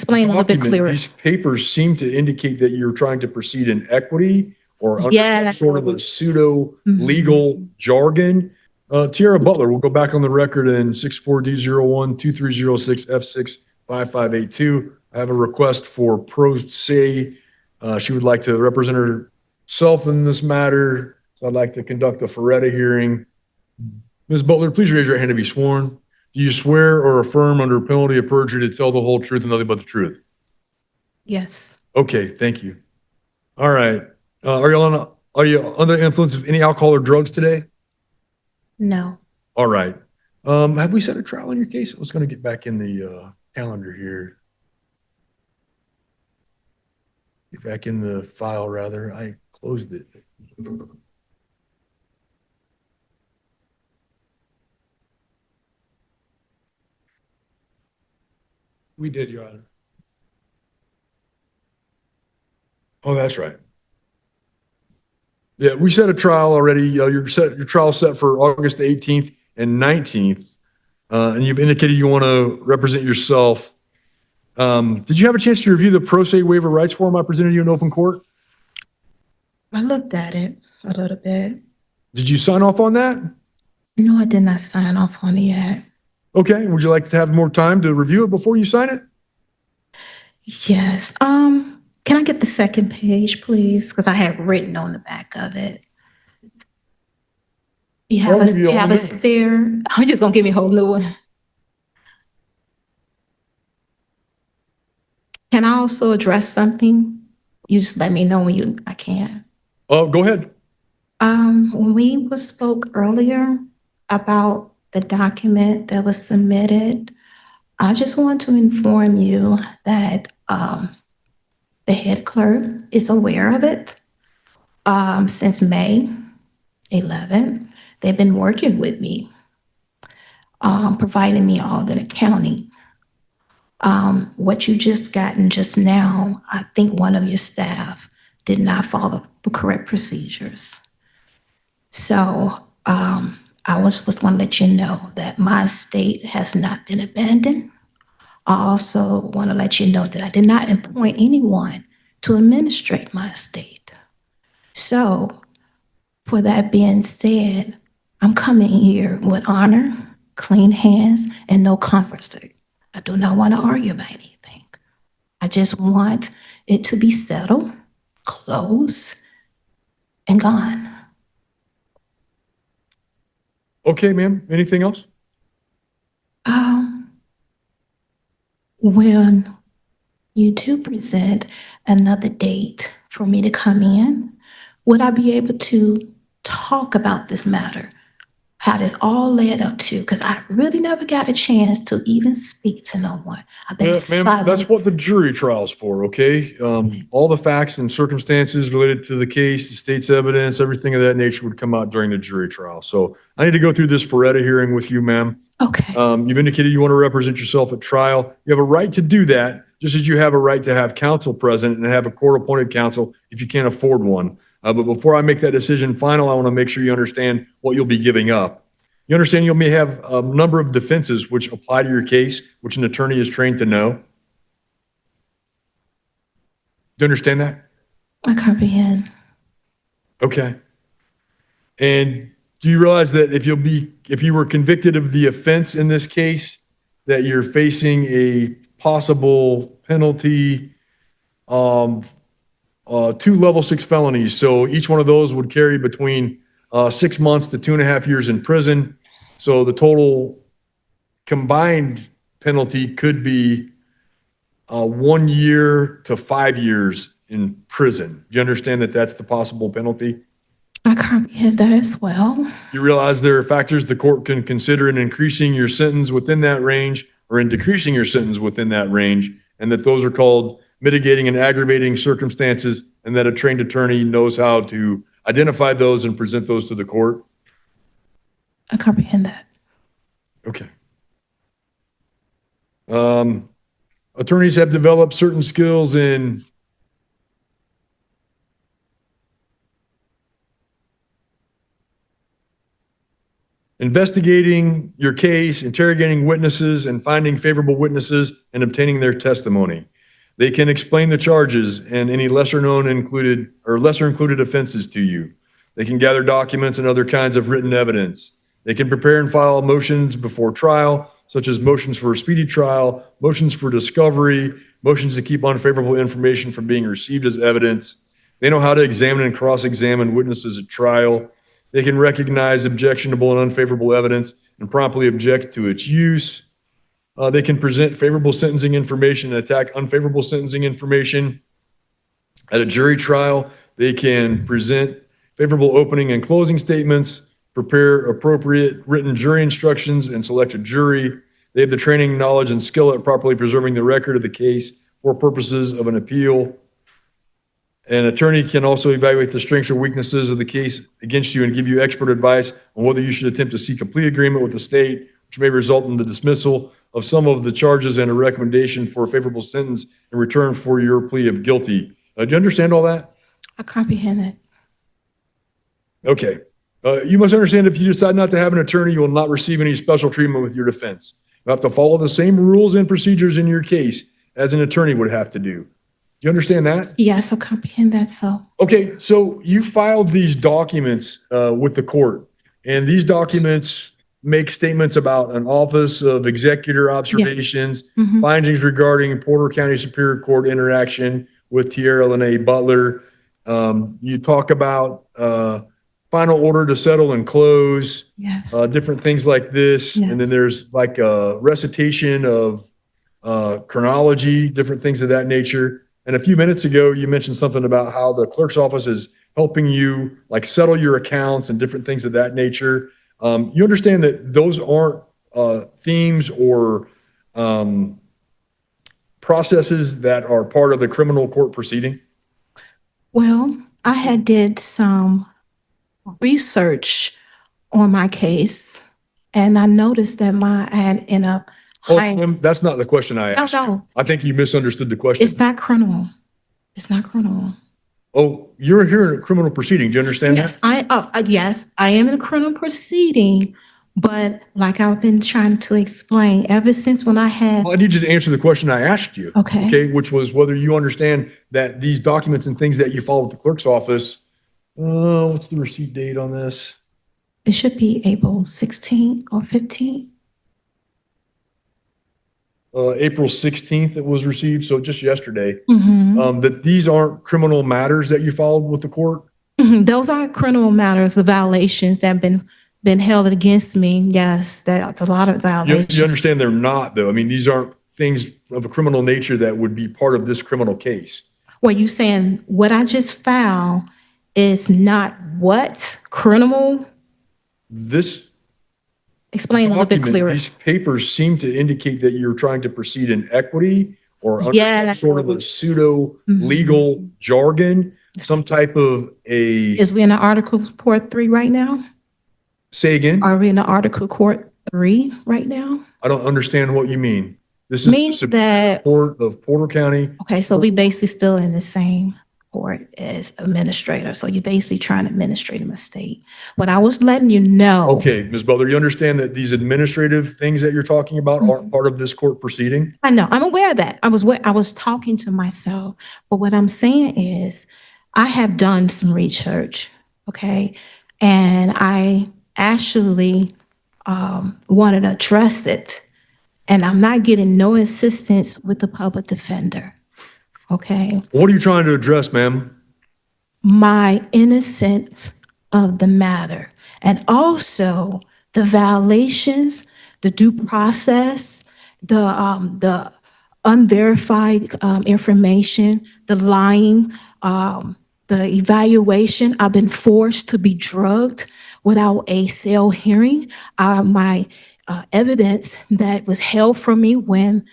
explain a little bit clearer? These papers seem to indicate that you're trying to proceed in equity or under some sort of a pseudo-legal jargon. Tiara Butler, we'll go back on the record in 64D01-2306F65582. I have a request for pro se. She would like to represent herself in this matter. So I'd like to conduct a Ferretta hearing. Ms. Butler, please raise your hand to be sworn. Do you swear or affirm under penalty of perjury to tell the whole truth and nothing but the truth? Yes. Okay, thank you. All right. Are you under the influence of any alcohol or drugs today? No. All right. Have we set a trial on your case? I was going to get back in the calendar here. Get back in the file, rather. I closed it. We did, Your Honor. Oh, that's right. Yeah, we set a trial already. Your trial set for August the 18th and 19th, and you've indicated you want to represent yourself. Did you have a chance to review the pro se waiver rights form I presented you in open court? I looked at it a little bit. Did you sign off on that? No, I did not sign off on it yet. Okay. Would you like to have more time to review it before you sign it? Yes. Can I get the second page, please? Because I had written on the back of it. You have a spare. I'm just gonna give me a whole new one. Can I also address something? You just let me know when I can. Oh, go ahead. When we spoke earlier about the document that was submitted, I just want to inform you that the head clerk is aware of it. Since May 11th, they've been working with me, providing me all the accounting. What you just gotten just now, I think one of your staff did not follow the correct procedures. So I was going to let you know that my estate has not been abandoned. I also want to let you know that I did not appoint anyone to administrate my estate. So for that being said, I'm coming here with honor, clean hands, and no controversy. I do not want to argue about anything. I just want it to be settled, closed, and gone. Okay, ma'am. Anything else? When you do present another date for me to come in, would I be able to talk about this matter? How this all led up to, because I really never got a chance to even speak to no one. I've been Ma'am, that's what the jury trial's for, okay? All the facts and circumstances related to the case, the state's evidence, everything of that nature would come out during the jury trial. So I need to go through this Ferretta hearing with you, ma'am. Okay. You've indicated you want to represent yourself at trial. You have a right to do that, just as you have a right to have counsel present and have a court-appointed counsel if you can't afford one. But before I make that decision final, I want to make sure you understand what you'll be giving up. You understand you may have a number of defenses which apply to your case, which an attorney is trained to know. Do you understand that? I comprehend. Okay. And do you realize that if you were convicted of the offense in this case, that you're facing a possible penalty of 2 level 6 felonies? So each one of those would carry between 6 months to 2.5 years in prison. So the total combined penalty could be 1 year to 5 years in prison. Do you understand that that's the possible penalty? I comprehend that as well. You realize there are factors the court can consider in increasing your sentence within that range or in decreasing your sentence within that range, and that those are called mitigating and aggravating circumstances, and that a trained attorney knows how to identify those and present those to the court? I comprehend that. Okay. Attorneys have developed certain skills in investigating your case, interrogating witnesses, and finding favorable witnesses and obtaining their testimony. They can explain the charges and any lesser included offenses to you. They can gather documents and other kinds of written evidence. They can prepare and file motions before trial, such as motions for a speedy trial, motions for discovery, motions to keep unfavorable information from being received as evidence. They know how to examine and cross-examine witnesses at trial. They can recognize objectionable and unfavorable evidence and promptly object to its use. They can present favorable sentencing information and attack unfavorable sentencing information. At a jury trial, they can present favorable opening and closing statements, prepare appropriate written jury instructions, and select a jury. They have the training, knowledge, and skill at properly preserving the record of the case for purposes of an appeal. An attorney can also evaluate the strengths or weaknesses of the case against you and give you expert advice on whether you should attempt to seek a plea agreement with the state, which may result in the dismissal of some of the charges and a recommendation for a favorable sentence in return for your plea of guilty. Do you understand all that? I comprehend it. Okay. You must understand if you decide not to have an attorney, you will not receive any special treatment with your defense. You have to follow the same rules and procedures in your case as an attorney would have to do. Do you understand that? Yes, I comprehend that, so. Okay, so you filed these documents with the court, and these documents make statements about an Office of Executor Observations, findings regarding Porter County Superior Court interaction with Tierra Lene Butler. You talk about final order to settle and close, Yes. different things like this. Yes. And then there's like a recitation of chronology, different things of that nature. And a few minutes ago, you mentioned something about how the clerk's office is helping you like settle your accounts and different things of that nature. You understand that those aren't themes or processes that are part of the criminal court proceeding? Well, I had did some research on my case, and I noticed that I had ended up That's not the question I asked. No. I think you misunderstood the question. It's not criminal. It's not criminal. Oh, you're here in a criminal proceeding. Do you understand Yes, that? yes, I am in a criminal proceeding, but like I've been trying to explain, ever since when I had, Well, I need you to answer the question I asked you. Okay. Okay, which was whether you understand that these documents and things that you follow with the clerk's office, what's the receipt date on this? it should be April 16th or 15th. April 16th it was received, so just yesterday. Mhm. That these aren't criminal matters that you followed with the court? Those are criminal matters, the violations that have been held against me. Yes, that's a lot of You violations. understand they're not, though. I mean, these aren't things of a criminal nature that would be part of this criminal case. Well, you saying what I just filed is not what criminal? This Explain a little bit document, clearer. these papers seem to indicate that you're trying to proceed in equity or under some Yes. sort of a pseudo-legal jargon, some type of a, Is we in the Article Court 3 right now? say again? Are we in the Article Court 3 right now? I don't understand what you mean. This is the Means Superior that, Court of Porter County. okay, so we basically still in the same court as administrator. So you're basically trying to administrate a mistake. What I was letting you know. Okay, Ms. Butler, you understand that these administrative things that you're talking about aren't part of this court proceeding? I know, I'm aware of that. I was talking to myself, but what I'm saying is I have done some research, okay? And I actually wanted to address it, and I'm not getting no assistance with the public defender, okay? What are you trying to address, ma'am? My innocence of the matter, and also the violations, the due process, the unverified information, the lying, the evaluation. I've been forced to be drugged without a cell hearing. My evidence that was held from me when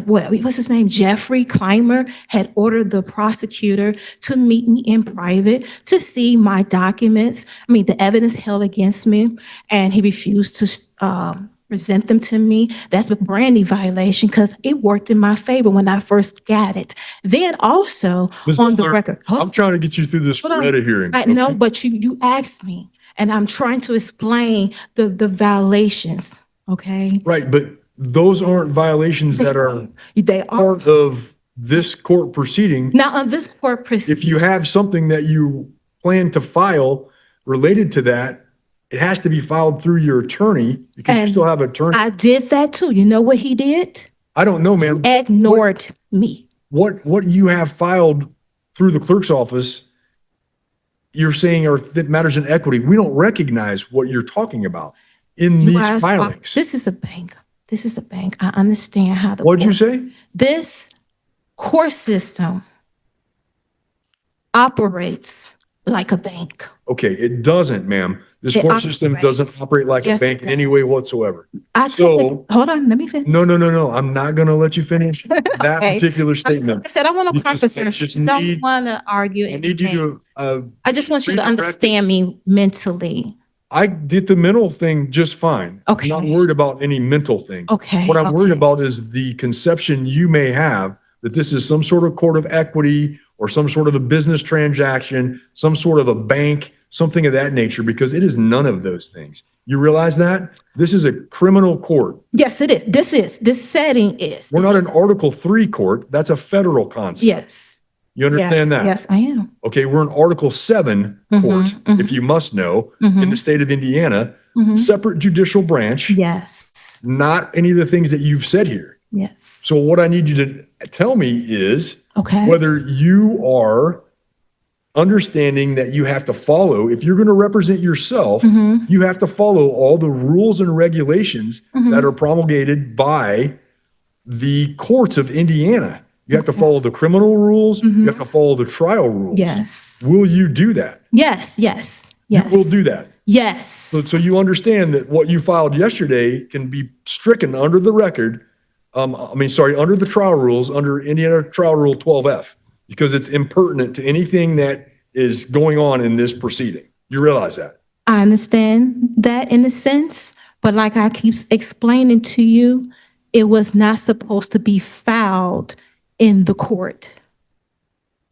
what's his name? Jeffrey Clymer had ordered the prosecutor to meet me in private to see my documents. I mean, the evidence held against me, and he refused to present them to me. That's a brand new violation because it worked in my favor when I first got it. Then also Ms. on the Butler, record. I'm trying to get you through this Hold on. FREDA hearing. I know, okay? but you asked me, and I'm trying to explain the violations, okay? Right, but those aren't violations that are They are. part of this court proceeding. Now, on this court If proceeding, you have something that you plan to file related to that, it has to be filed through your attorney because you And still have attorney. I did that too. You know what he did? I don't know, ma'am. Ignored me. What you have filed through the clerk's office, you're saying are that matters in equity. We don't recognize what you're talking about in You these guys filings. This is a bank. This is a bank. I understand how the What'd you court- say? This court system operates like a bank. Okay, it doesn't, ma'am. This It court system doesn't operates. operate like a Yes, bank it in any way whatsoever. I So- hold on, let me finish. No, I'm not gonna let you finish that Okay. particular statement. I said I want to Because conference. I just I don't need- want to argue. I and need you debate. to, I just want you to redirect it. understand me mentally. I did the mental thing just fine. Okay. I'm not worried about any mental thing. Okay. What I'm worried okay. about is the conception you may have that this is some sort of court of equity or some sort of a business transaction, some sort of a bank, something of that nature, because it is none of those things. You realize that? This is a criminal court. Yes, it is. This setting is. We're not an Article 3 court. That's a federal concept. Yes. You understand yes, that? Yes, I am. Okay, we're an Article 7 court, if you must know, in the state of Indiana, separate judicial branch, Yes. not any of the things that you've said here. Yes. So what I need you to tell me is Okay. whether you are understanding that you have to follow, if you're going to represent yourself, you have to follow all the rules and regulations that are promulgated by the courts of Indiana. You have to follow the criminal rules. You have to follow the trial rules. Yes. Will you do that? Yes. Yes. You Yes. will do that. Yes. So you understand that what you filed yesterday can be stricken under the record. Under the trial rules, under Indiana Trial Rule 12F, because it's impertinent to anything that is going on in this proceeding. You realize that? I understand that in a sense, but like I keep explaining to you, it was not supposed to be filed in the court.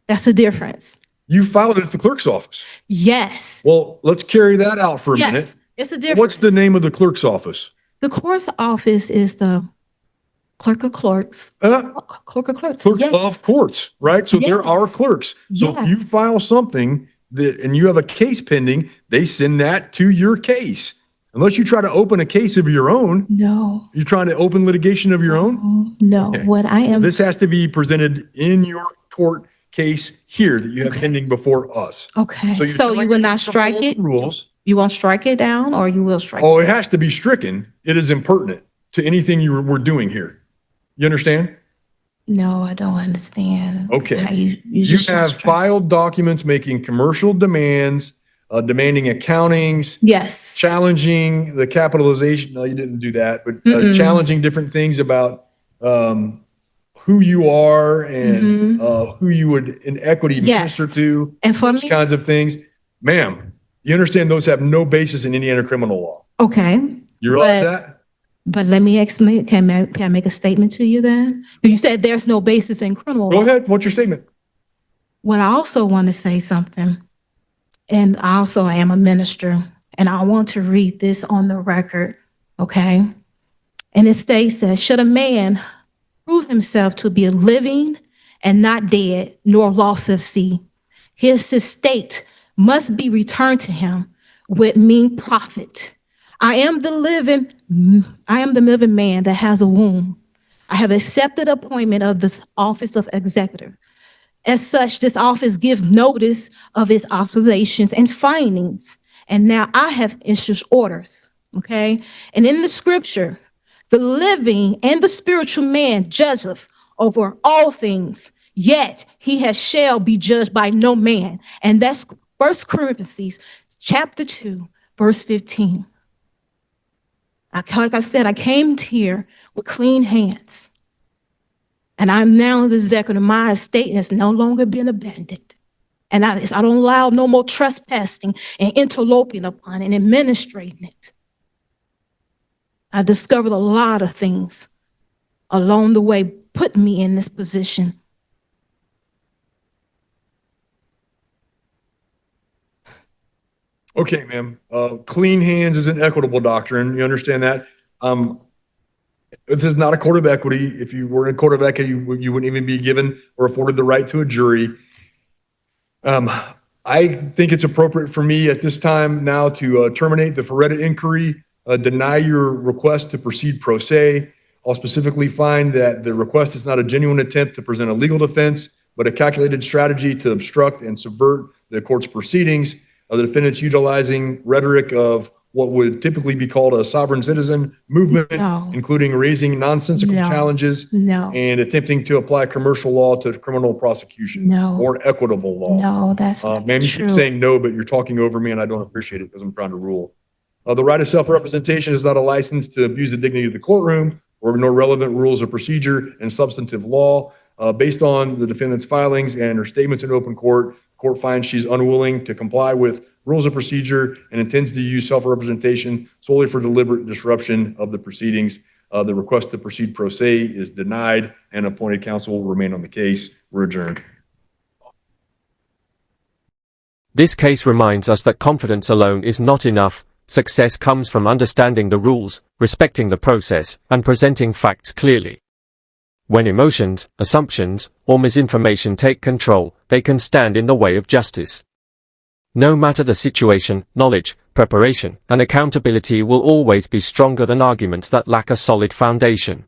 That's the difference. You filed it at the clerk's office. Yes. Well, let's carry that out for a Yes. minute. It's a difference. What's the name of the clerk's office? The court's office is the clerk of clerks. Clerk of clerks. Clerk Yes. of courts, right? So there are Yes. clerks. So if you Yes. file something and you have a case pending, they send that to your case. Unless you try to open a case of your own, No. you're trying to open litigation of your own. No. Okay. What I am. This has to be presented in your court case here that you have pending before us. Okay. you're So you telling will us not to strike follow it? the Rules. You won't strike it down or you will strike Oh, it? it has to be stricken. It is impertinent to anything we're doing here. You understand? No, I don't understand. Okay. How you You just have strike- filed documents making commercial demands, demanding accountings, Yes. challenging the capitalization. No, you didn't do that, but challenging different things about who you are and who you would in equity Yes. minister to, And for those me, kinds of things. Ma'am, you understand those have no basis in Indiana criminal law. okay. You realize But- that? But let me explain. Can I make a statement to you then? You said there's no basis in criminal Go law. ahead. What's your statement? What I also want to say something, and I also am a minister, and I want to read this on the record, okay? And it states that should a man prove himself to be living and not dead, nor lost of sea, his estate must be returned to him with mean profit. I am the living man that has a womb. I have accepted appointment of this office of executive. As such, this office give notice of its authorizations and findings. And now I have issued orders, okay? And in the scripture, the living and the spiritual man judgeth over all things, yet shall be judged by no man. And that's 1 Corinthians chapter 2, verse 15. Like I said, I came here with clean hands. And I'm now the executive. My estate has no longer been abandoned. And I don't allow no more trespassing and interloping upon and administrating it. I discovered a lot of things along the way, put me in this position. Okay, ma'am. Clean hands is an equitable doctrine. You understand that? This is not a court of equity. If you were in a court of equity, you wouldn't even be given or afforded the right to a jury. I think it's appropriate for me at this time now to terminate the Ferretta inquiry, deny your request to proceed pro se. I'll specifically find that the request is not a genuine attempt to present a legal defense, but a calculated strategy to obstruct and subvert the court's proceedings. The defendant's utilizing rhetoric of what would typically be called a sovereign citizen movement, No. including raising nonsensical No. challenges No. and attempting to apply commercial law to criminal prosecution No. or equitable law. No, that's not Ma'am, you true. keep saying no, but you're talking over me and I don't appreciate it because I'm trying to rule. The right of self-representation is not a license to abuse the dignity of the courtroom or nor relevant rules of procedure and substantive law. Based on the defendant's filings and her statements in open court, court finds she's unwilling to comply with rules of procedure and intends to use self-representation solely for deliberate disruption of the proceedings. The request to proceed pro se is denied and appointed counsel will remain on the case. We're adjourned. This case reminds us that confidence alone is not enough. Success comes from understanding the rules, respecting the process, and presenting facts clearly. When emotions, assumptions, or misinformation take control, they can stand in the way of justice. No matter the situation, knowledge, preparation, and accountability will always be stronger than arguments that lack a solid foundation.